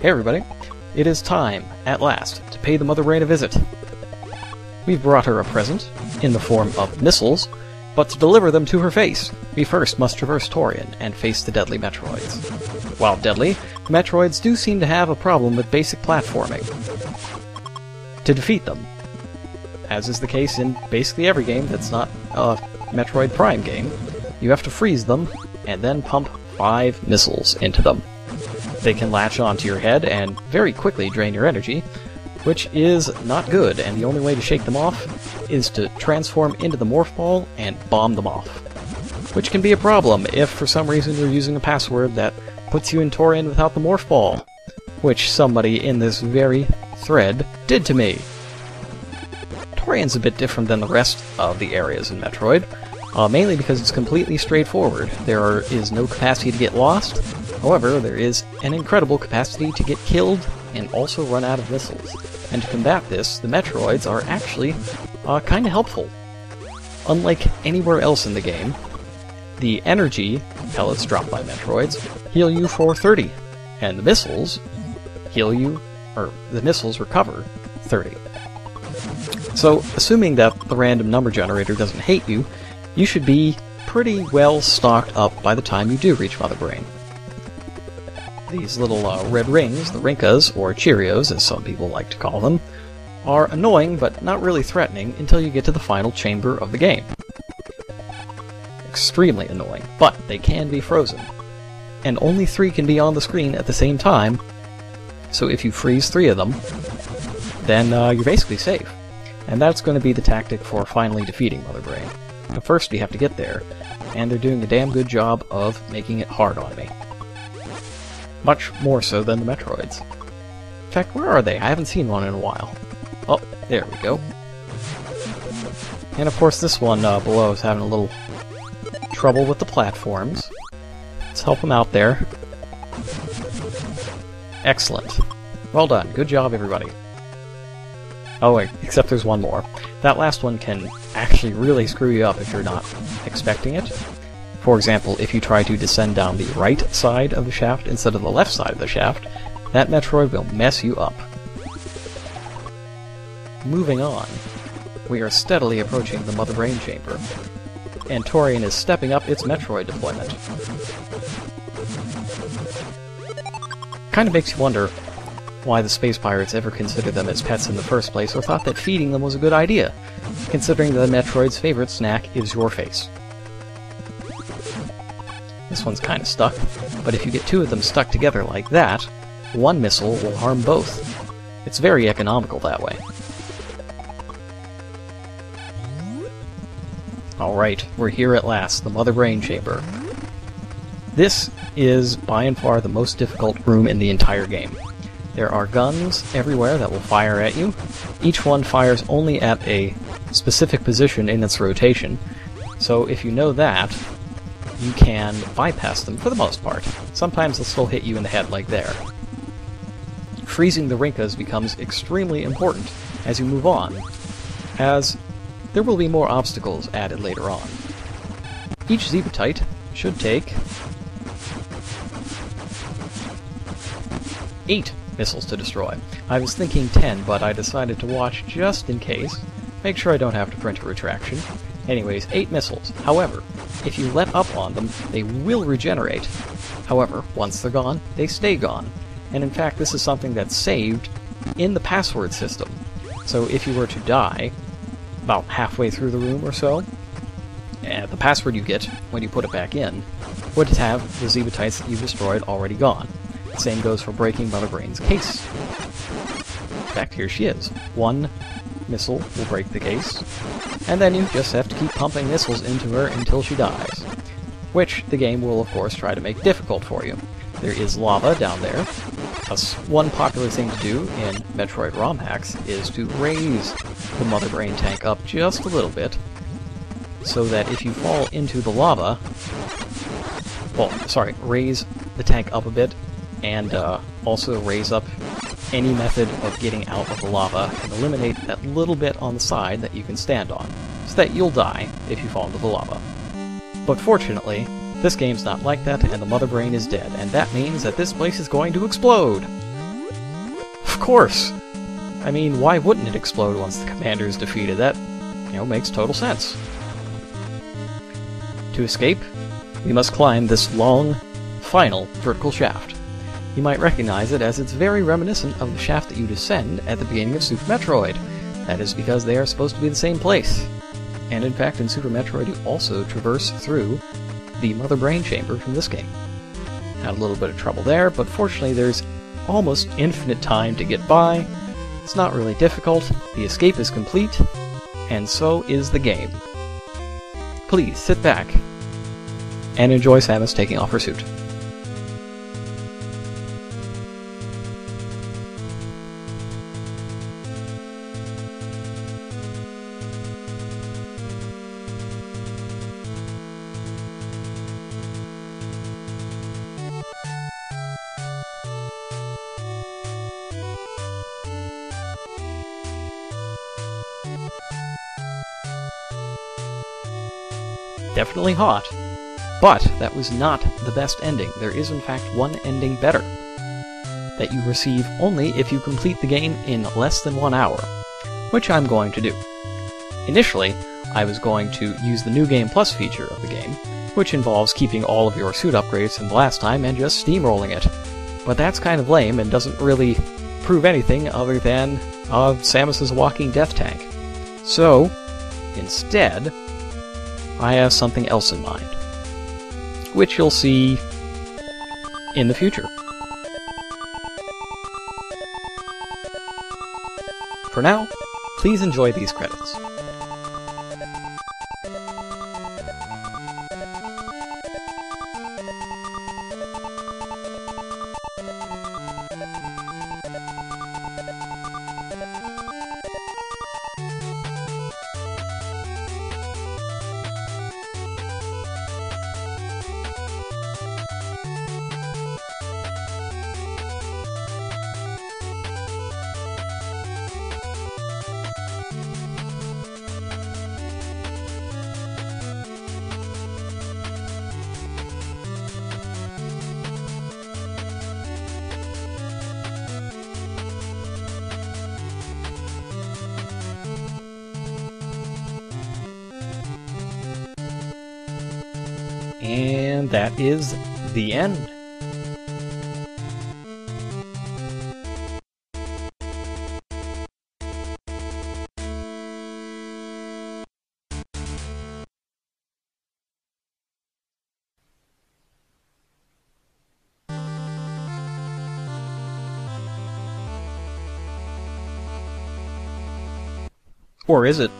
Hey everybody, it is time, at last, to pay the Mother Brain a visit. We've brought her a present, in the form of missiles, but to deliver them to her face, we first must traverse Torian and face the deadly Metroids. While deadly, the Metroids do seem to have a problem with basic platforming. To defeat them, as is the case in basically every game that's not a Metroid Prime game, you have to freeze them, and then pump 5 missiles into them. They can latch onto your head and very quickly drain your energy, which is not good, and the only way to shake them off is to transform into the Morph Ball and bomb them off. Which can be a problem if for some reason you're using a password that puts you in Torian without the Morph Ball, which somebody in this very thread did to me. Torian's a bit different than the rest of the areas in Metroid, mainly because it's completely straightforward. There is no capacity to get lost. However, there is an incredible capacity to get killed and also run out of missiles. And to combat this, the Metroids are actually kind of helpful. Unlike anywhere else in the game, the energy pellets dropped by Metroids heal you for 30, and the missiles recover 30. So, assuming that the random number generator doesn't hate you, you should be pretty well stocked up by the time you do reach Mother Brain. These little red rings, the Rinkas, or Cheerios as some people like to call them, are annoying but not really threatening until you get to the final chamber of the game. Extremely annoying, but they can be frozen. And only 3 can be on the screen at the same time, so if you freeze 3 of them, then you're basically safe. And that's going to be the tactic for finally defeating Mother Brain. But first we have to get there, and they're doing a damn good job of making it hard on me. Much more so than the Metroids. In fact, where are they? I haven't seen one in a while. Oh, there we go. And of course this one below is having a little trouble with the platforms. Let's help him out there. Excellent. Well done. Good job, everybody. Oh wait, except there's one more. That last one can actually really screw you up if you're not expecting it. For example, if you try to descend down the right side of the shaft instead of the left side of the shaft, that Metroid will mess you up. Moving on, we are steadily approaching the Mother Brain Chamber, and Torian is stepping up its Metroid deployment. Kinda makes you wonder why the Space Pirates ever considered them as pets in the first place, or thought that feeding them was a good idea, considering that Metroid's favorite snack is your face. This one's kinda stuck, but if you get 2 of them stuck together like that, 1 missile will harm both. It's very economical that way. Alright, we're here at last, the Mother Brain Chamber. This is by and far the most difficult room in the entire game. There are guns everywhere that will fire at you. Each one fires only at a specific position in its rotation, so if you know that, you can bypass them for the most part. Sometimes they'll still hit you in the head like there. Freezing the Rinkas becomes extremely important as you move on, as there will be more obstacles added later on. Each Zebutite should take 8 missiles to destroy. I was thinking 10, but I decided to watch just in case. Make sure I don't have to print a retraction. Anyways, 8 missiles. However, if you let up on them, they will regenerate. However, once they're gone, they stay gone. And in fact, this is something that's saved in the password system. So if you were to die about halfway through the room or so, the password you get when you put it back in would have the Zebutites that you've destroyed already gone. The same goes for breaking Mother Brain's case. In fact, here she is. 1 missile will break the case, and then you just have to keep pumping missiles into her until she dies. Which the game will, of course, try to make difficult for you. There is lava down there. One popular thing to do in Metroid ROM hacks is to raise the Mother Brain tank up just a little bit, so that if you fall into the lava... raise the tank up a bit, and also raise up any method of getting out of the lava and eliminate that little bit on the side that you can stand on, so that you'll die if you fall into the lava. But fortunately, this game's not like that, and the Mother Brain is dead, and that means that this place is going to explode! course! I mean, why wouldn't it explode once the commander is defeated? That, makes total sense. To escape, we must climb this long, final vertical shaft. You might recognize it as it's very reminiscent of the shaft that you descend at the beginning of Super Metroid. That is because they are supposed to be the same place. And in fact, in Super Metroid, you also traverse through the Mother Brain Chamber from this game. Had a little bit of trouble there, but fortunately there's almost infinite time to get by. It's not really difficult, the escape is complete, and so is the game. Please sit back and enjoy Samus taking off her suit. Definitely hot, but that was not the best ending. There is in fact one ending better, that you receive only if you complete the game in less than 1 hour, which I'm going to do. Initially, I was going to use the New Game Plus feature of the game, which involves keeping all of your suit upgrades from the last time and just steamrolling it. But that's kind of lame and doesn't really prove anything other than Samus is a walking death tank. So, instead, I have something else in mind, which you'll see in the future. For now, please enjoy these credits. And that is the end. Or is it?